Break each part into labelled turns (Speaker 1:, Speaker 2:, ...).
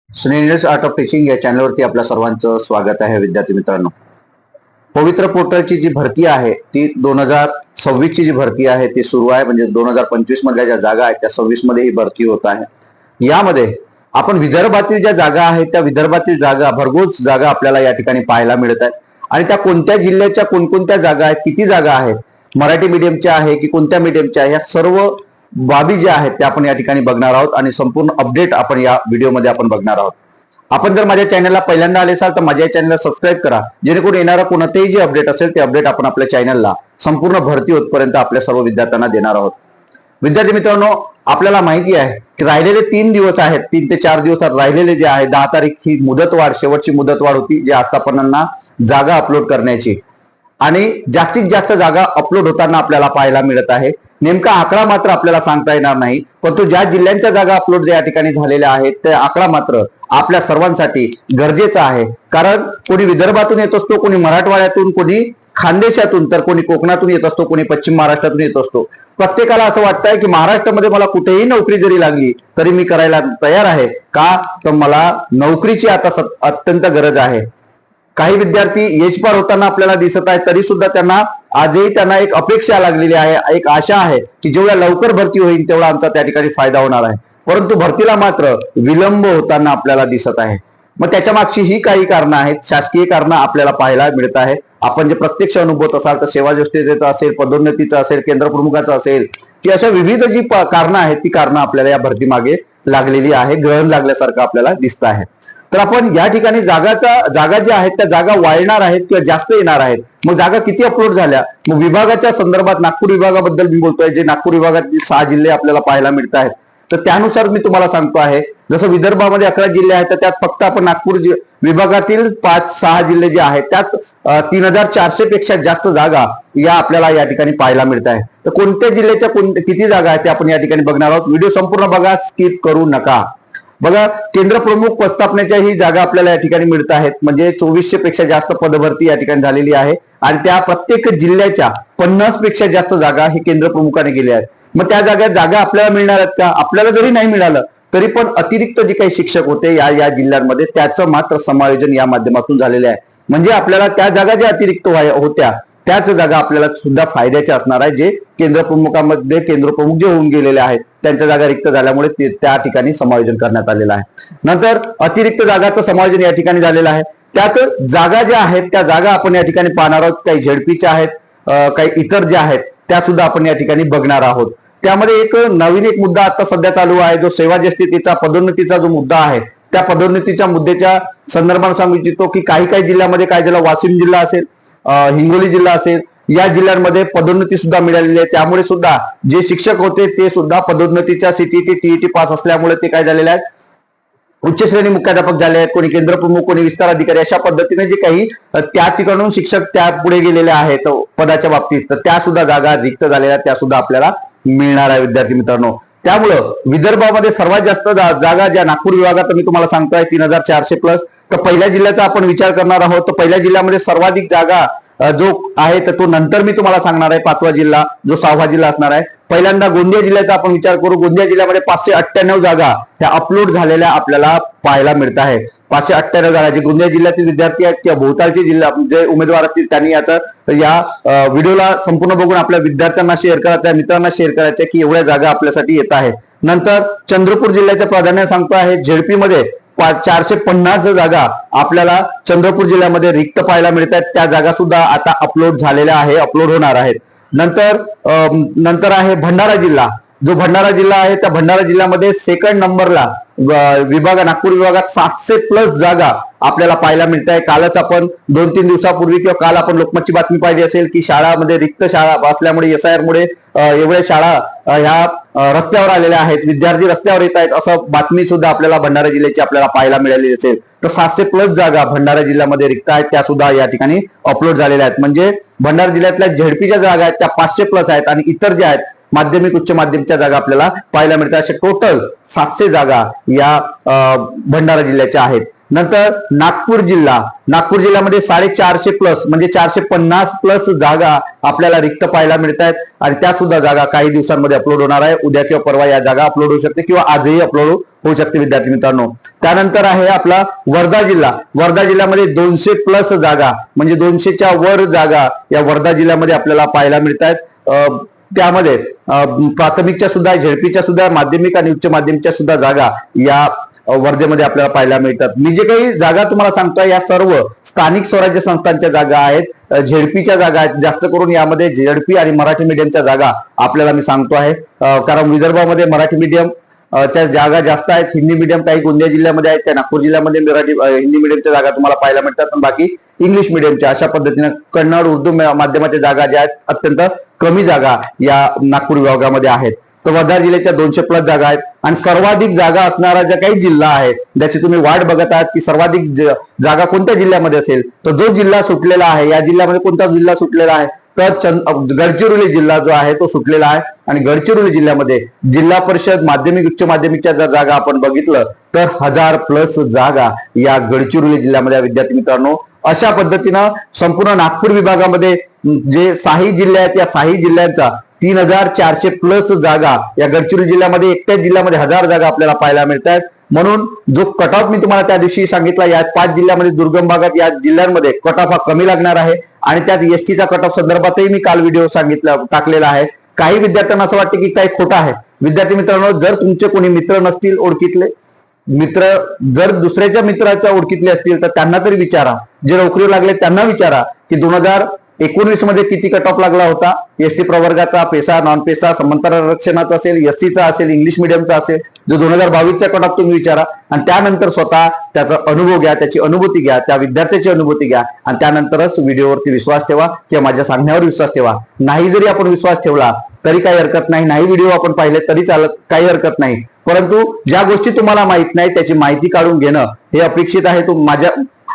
Speaker 1: स्नेहिल्स art of teaching या चॅनलवरती आपल्या सर्वांचं स्वागत आहे. विद्यार्थी मित्रांनो, पवित्र पोर्टलची जी भरती आहे ती 2026 ची जी भरती आहे ती सुरू आहे. म्हणजे 2025 मधल्या ज्या जागा आहेत त्या 26 मध्ये ही भरती होत आहे. यामध्ये आपण विदर्भातील ज्या जागा आहेत त्या विदर्भातील जागा, भरघोस जागा आपल्याला या ठिकाणी पाहायला मिळत आहेत. आणि त्या कोणत्या जिल्ह्याच्या कोणकोणत्या जागा आहेत, किती जागा आहेत, मराठी मीडियमच्या आहे की कोणत्या मीडियमच्या आहे, या सर्व बाबी ज्या आहेत त्या आपण या ठिकाणी बघणार आहोत आणि संपूर्ण अपडेट आपण या व्हिडिओमध्ये आपण बघणार आहोत. आपण जर माझ्या चॅनलला पहिल्यांदा आले असाल तर माझ्या चॅनलला सबस्क्राईब करा, जेणेकरून येणारा कोणतेही जे अपडेट असेल ते अपडेट आपण आपल्या चॅनलला संपूर्ण भरती होतपर्यंत आपल्या सर्व विद्यार्थ्यांना देणार आहोत. विद्यार्थी मित्रांनो, आपल्याला माहिती आहे की राहिलेले 3 दिवस आहेत, 3 ते 4 दिवस राहिलेले जे आहे, 10 तारीख ही मुदतवाढ, शेवटची मुदतवाढ होती जे आस्थापनांना जागा अपलोड करण्याची. आणि जास्तीत जास्त जागा अपलोड होताना आपल्याला पाहायला मिळत आहे. नेमका आकडा मात्र आपल्याला सांगता येणार नाही, परंतु ज्या जिल्ह्यांच्या जागा अपलोड या ठिकाणी झालेल्या आहेत ते आकडा मात्र आपल्या सर्वांसाठी गरजेचा आहे. कारण कोणी विदर्भातून येत असतो, कोणी मराठवाड्यातून, कोणी खानदेशातून, तर कोणी कोकणातून येत असतो, कोणी पश्चिम महाराष्ट्रातून येत असतो. प्रत्येकाला असं वाटतंय की महाराष्ट्रामध्ये मला कुठेही नोकरी जरी लागली तरी मी करायला तयार आहे. का तर मला नोकरीची आता अत्यंत गरज आहे. काही विद्यार्थी एज पार होताना आपल्याला दिसत आहेत, तरी सुद्धा त्यांना आजही त्यांना एक अपेक्षा लागलेली आहे, एक आशा आहे की जेवढ्या लवकर भरती होईल तेवढा आमचा त्या ठिकाणी फायदा होणार आहे. परंतु भरतीला मात्र विलंब होताना आपल्याला दिसत आहे. मग त्याच्या मागची ही काही कारणं आहेत, शासकीय कारणं आपल्याला पाहायला मिळत आहे. आपण जे प्रत्यक्ष अनुभवत असाल तर सेवा ज्येष्ठतेचं असेल, पदोन्नतीचं असेल, केंद्र प्रमुखाचं असेल, की अशा विविध जी कारणं आहेत ती कारणं आपल्याला या भरती मागे लागलेली आहे, ग्रहण लागल्यासारखं आपल्याला दिसत आहे. तर आपण या ठिकाणी जागा ज्या आहेत त्या जागा वाढणार आहेत किंवा जास्त येणार आहेत. मग जागा किती अपलोड झाल्या, मग विभागाच्या संदर्भात नागपूर विभागाबद्दल मी बोलतोय, जे नागपूर विभागातील 6 जिल्हे आपल्याला पाहायला मिळत आहेत. तर त्यानुसार मी तुम्हाला सांगतो आहे, जसं विदर्भामध्ये 11 जिल्हे आहेत तर त्यात फक्त आपण नागपूर विभागातील 5-6 जिल्हे जे आहेत त्यात 3400 पेक्षा जास्त जागा या आपल्याला या ठिकाणी पाहायला मिळत आहे. तर कोणत्या जिल्ह्याच्या किती जागा आहेत ते आपण या ठिकाणी बघणार आहोत. व्हिडिओ संपूर्ण बघा, स्किप करू नका. बघा, केंद्र प्रमुख पदस्थापनेच्या ही जागा आपल्याला या ठिकाणी मिळत आहेत. म्हणजे 2400 पेक्षा जास्त पदभरती या ठिकाणी झालेली आहे आणि त्या प्रत्येक जिल्ह्याच्या 50 पेक्षा जास्त जागा ही केंद्र प्रमुखाने गेल्या आहेत. मग त्या जागा आपल्याला मिळणार आहेत का? आपल्याला जरी नाही मिळालं तरी पण अतिरिक्त जे काही शिक्षक होते या जिल्ह्यांमध्ये त्याचं मात्र समायोजन या माध्यमातून झालेले आहे. म्हणजे आपल्याला त्या जागा ज्या अतिरिक्त होत्या त्याच जागा आपल्याला सुद्धा फायद्याच्या असणार आहे. जे केंद्र प्रमुखामध्ये केंद्र प्रमुख जे होऊन गेलेले आहेत त्यांच्या जागा रिक्त झाल्यामुळे त्या ठिकाणी समायोजन करण्यात आलेलं आहे. नंतर अतिरिक्त जागाचं समायोजन या ठिकाणी झालेलं आहे. त्यात जागा ज्या आहेत त्या जागा आपण या ठिकाणी पाहणार आहोत. काही झेडपीच्या आहेत, काही इतर ज्या आहेत त्या सुद्धा आपण या ठिकाणी बघणार आहोत. त्यामध्ये एक नवीन मुद्दा आता सध्या चालू आहे, जो सेवा ज्येष्ठतेचा पदोन्नतीचा जो मुद्दा आहे त्या पदोन्नतीच्या मुद्द्याच्या संदर्भात सांगू इच्छितो की काही जिल्ह्यामध्ये, काय झालं, वाशिम जिल्हा असेल, हिंगोली जिल्हा असेल, या जिल्ह्यांमध्ये पदोन्नती सुद्धा मिळालेली आहे. त्यामुळे सुद्धा जे शिक्षक होते ते सुद्धा पदोन्नतीच्या सीटीटी टीईटी पास असल्यामुळे ते काय झालेले आहेत, उच्च श्रेणी मुख्याध्यापक झाले आहेत. कोणी केंद्र प्रमुख, कोणी विस्तार अधिकारी, अशा पद्धतीने जे काही त्या ठिकाणून शिक्षक त्या पुढे गेलेले आहेत पदाच्या बाबतीत, तर त्या सुद्धा जागा रिक्त झालेल्या त्या सुद्धा आपल्याला मिळणार आहे. विद्यार्थी मित्रांनो, त्यामुळं विदर्भामध्ये सर्वात जास्त जागा ज्या नागपूर विभागात मी तुम्हाला सांगतोय 3400 प्लस. तर पहिल्या जिल्ह्याचा आपण विचार करणार आहोत. तर पहिल्या जिल्ह्यामध्ये सर्वाधिक जागा जो आहे तर तो नंतर मी तुम्हाला सांगणार आहे. 5वा जिल्हा जो 6वा जिल्हा असणार आहे. पहिल्यांदा गोंदिया जिल्ह्याचा आपण विचार करू. गोंदिया जिल्ह्यामध्ये 598 जागा ह्या अपलोड झालेल्या आपल्याला पाहायला मिळत आहे. 598 जागा जे गोंदिया जिल्ह्यातील विद्यार्थी आहेत किंवा भोवतालचे जिल्हा जे उमेदवार असतील त्यांनी या व्हिडिओला संपूर्ण बघून आपल्या विद्यार्थ्यांना शेअर करायचं आहे, मित्रांना शेअर करायचं आहे की एवढ्या जागा आपल्यासाठी येत आहेत. नंतर चंद्रपूर जिल्ह्याच्या प्राधान्य सांगतो आहे. झेडपी मध्ये 450 जागा आपल्याला चंद्रपूर जिल्ह्यामध्ये रिक्त पाहायला मिळत आहेत. त्या जागा सुद्धा आता अपलोड झालेल्या आहे, अपलोड होणार आहेत. नंतर आहे भंडारा जिल्हा. जो भंडारा जिल्हा आहे त्या भंडारा जिल्ह्यामध्ये सेकंड नंबरला नागपूर विभागात 700 प्लस जागा आपल्याला पाहायला मिळत आहे. कालच आपण 2-3 दिवसापूर्वी किंवा काल आपण लोकमतची बातमी पाहिली असेल की शाळामध्ये रिक्त शाळा असल्यामुळे SIR मुळे एवढ्या शाळा ह्या रस्त्यावर आलेल्या आहेत, विद्यार्थी रस्त्यावर येत आहेत, असं बातमी सुद्धा आपल्याला भंडारा जिल्ह्याची आपल्याला पाहायला मिळाली असेल. तर 700 प्लस जागा भंडारा जिल्ह्यामध्ये रिक्त आहेत, त्या सुद्धा या ठिकाणी अपलोड झालेल्या आहेत. म्हणजे भंडारा जिल्ह्यातल्या झेडपीच्या जागा आहेत त्या 500 प्लस आहेत आणि इतर ज्या आहेत माध्यमिक, उच्च माध्यमिकच्या जागा आपल्याला पाहायला मिळतात. अशा टोटल 700 जागा या भंडारा जिल्ह्याच्या आहेत. नंतर नागपूर जिल्ह्यामध्ये 450 प्लस म्हणजे 450 प्लस जागा आपल्याला रिक्त पाहायला मिळत आहेत आणि त्या सुद्धा जागा काही दिवसांमध्ये अपलोड होणार आहे. उद्या किंवा परवा या जागा अपलोड होऊ शकते किंवा आजही अपलोड होऊ शकते विद्यार्थी मित्रांनो. त्यानंतर आहे आपला वर्धा जिल्ह्यामध्ये 200 प्लस जागा म्हणजे 200च्या वर जागा या वर्धा जिल्ह्यामध्ये आपल्याला पाहायला मिळत आहेत. त्यामध्ये प्राथमिकच्या सुद्धा, झेडपीच्या सुद्धा, माध्यमिक आणि उच्च माध्यमिकच्या सुद्धा जागा या वर्धेमध्ये आपल्याला पाहायला मिळतात. मी जे काही जागा तुम्हाला सांगतोय या सर्व स्थानिक स्वराज्य संस्थांच्या जागा आहेत, झेडपीच्या जागा आहेत. जास्त करून यामध्ये झेडपी आणि मराठी मीडियमच्या जागा आपल्याला मी सांगतो आहे, कारण विदर्भामध्ये मराठी मीडियम च्या जागा जास्त आहेत. हिंदी मीडियम काही गोंदिया जिल्ह्यामध्ये आहेत, त्या नागपूर जिल्ह्यामध्ये हिंदी मीडियमच्या जागा तुम्हाला पाहायला मिळतात, पण बाकी इंग्लिश मीडियमच्या अशा पद्धतीने कन्नड उर्दू माध्यमाच्या जागा ज्या आहेत अत्यंत कमी जागा या नागपूर विभागामध्ये आहेत. तर वर्धा जिल्ह्याच्या 200 प्लस जागा आहेत आणि सर्वाधिक जागा असणारा ज्या काही जिल्हा आहे ज्याची तुम्ही वाट बघत आहात की सर्वाधिक जागा कोणत्या जिल्ह्यामध्ये असेल, तर जो जिल्हा सुटलेला आहे या जिल्ह्यामध्ये कोणता जिल्हा सुटलेला आहे तर गडचिरोली जिल्हा जो आहे तो सुटलेला आहे. आणि गडचिरोली जिल्ह्यामध्ये जिल्हा परिषद माध्यमिक उच्च माध्यमिकच्या जर जागा आपण बघितलं तर 1000 प्लस जागा या गडचिरोली जिल्ह्यामध्ये विद्यार्थी मित्रांनो. अशा पद्धतीनं संपूर्ण नागपूर विभागामध्ये जे 6 जिल्हे आहेत या 6 जिल्ह्यांचा 3400 प्लस जागा या गडचिरोली जिल्ह्यामध्ये, एकट्याच जिल्ह्यामध्ये 1000 जागा आपल्याला पाहायला मिळतात. म्हणून जो कट ऑफ मी तुम्हाला त्या दिवशी सांगितला या 5 जिल्ह्यामध्ये दुर्गम भागात या जिल्ह्यांमध्ये कट ऑफ हा कमी लागणार आहे आणि त्यात एसटीचा कट ऑफ संदर्भातही मी काल व्हिडिओ टाकलेला आहे. काही विद्यार्थ्यांना असं वाटतं की काही खोटं आहे. विद्यार्थी मित्रांनो, जर तुमचे कोणी मित्र नसतील ओळखीतले मित्र, जर दुसऱ्याच्या मित्राच्या ओळखीतले असतील तर त्यांना तरी विचारा, जे नोकरीवर लागले त्यांना विचारा की 2019 मध्ये किती कट ऑफ लागला होता. एसटी प्रवर्गाचा, पेसा, नॉन पेसा, समांतर आरक्षणाचा असेल, एससीचा असेल, इंग्लिश मिडियमचा असेल, जो 2022चा कट ऑफ तुम्ही विचारा आणि त्यानंतर स्वतः त्याचा अनुभव घ्या, त्याची अनुभूती घ्या, त्या विद्यार्थ्याची अनुभूती घ्या आणि त्यानंतरच व्हिडिओवरती विश्वास ठेवा किंवा माझ्या सांगण्यावर विश्वास ठेवा. नाही जरी आपण विश्वास ठेवला तरी काही हरकत नाही, नाही व्हिडिओ आपण पाहिले तरी चालत, काही हरकत नाही. परंतु ज्या गोष्टी तुम्हाला माहित नाही त्याची माहिती काढून घेणं हे अपेक्षित आहे.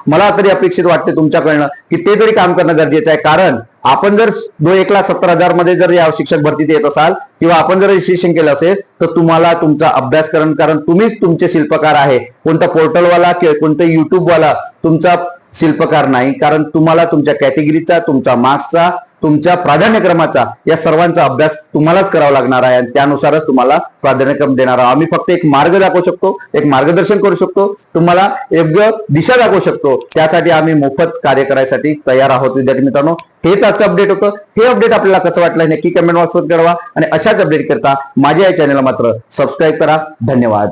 Speaker 1: मला तरी अपेक्षित वाटते तुमच्याकडनं की ते तरी काम करणं गरजेचं आहे. कारण आपण जर 1,70,000 मध्ये जर या शिक्षक भरतीत येत असाल किंवा आपण जर रजिस्ट्रेशन केलं असेल तर तुम्हाला तुमचा अभ्यास कारण तुम्हीच तुमचे शिल्पकार आहे. कोणता पोर्टलवाला किंवा कोणता युट्यूबवाला तुमचा शिल्पकार नाही, कारण तुम्हाला तुमच्या कॅटेगरीचा, तुमचा मार्क्सचा, तुमच्या प्राधान्यक्रमाचा या सर्वांचा अभ्यास तुम्हालाच करावा लागणार आहे आणि त्यानुसारच तुम्हाला प्राधान्यक्रम देणार आहोत. आम्ही फक्त एक मार्ग दाखवू शकतो, एक मार्गदर्शन करू शकतो, तुम्हाला योग्य दिशा दाखवू शकतो. त्यासाठी आम्ही मोफत कार्य करायसाठी तयार आहोत विद्यार्थी मित्रांनो. हेच आजचं अपडेट होतं. हे अपडेट आपल्याला कसं वाटलं नक्की कमेंट बॉक्सवर कळवा आणि अशाच अपडेट करता माझ्या या चॅनलला मात्र सबस्क्राईब करा. धन्यवाद.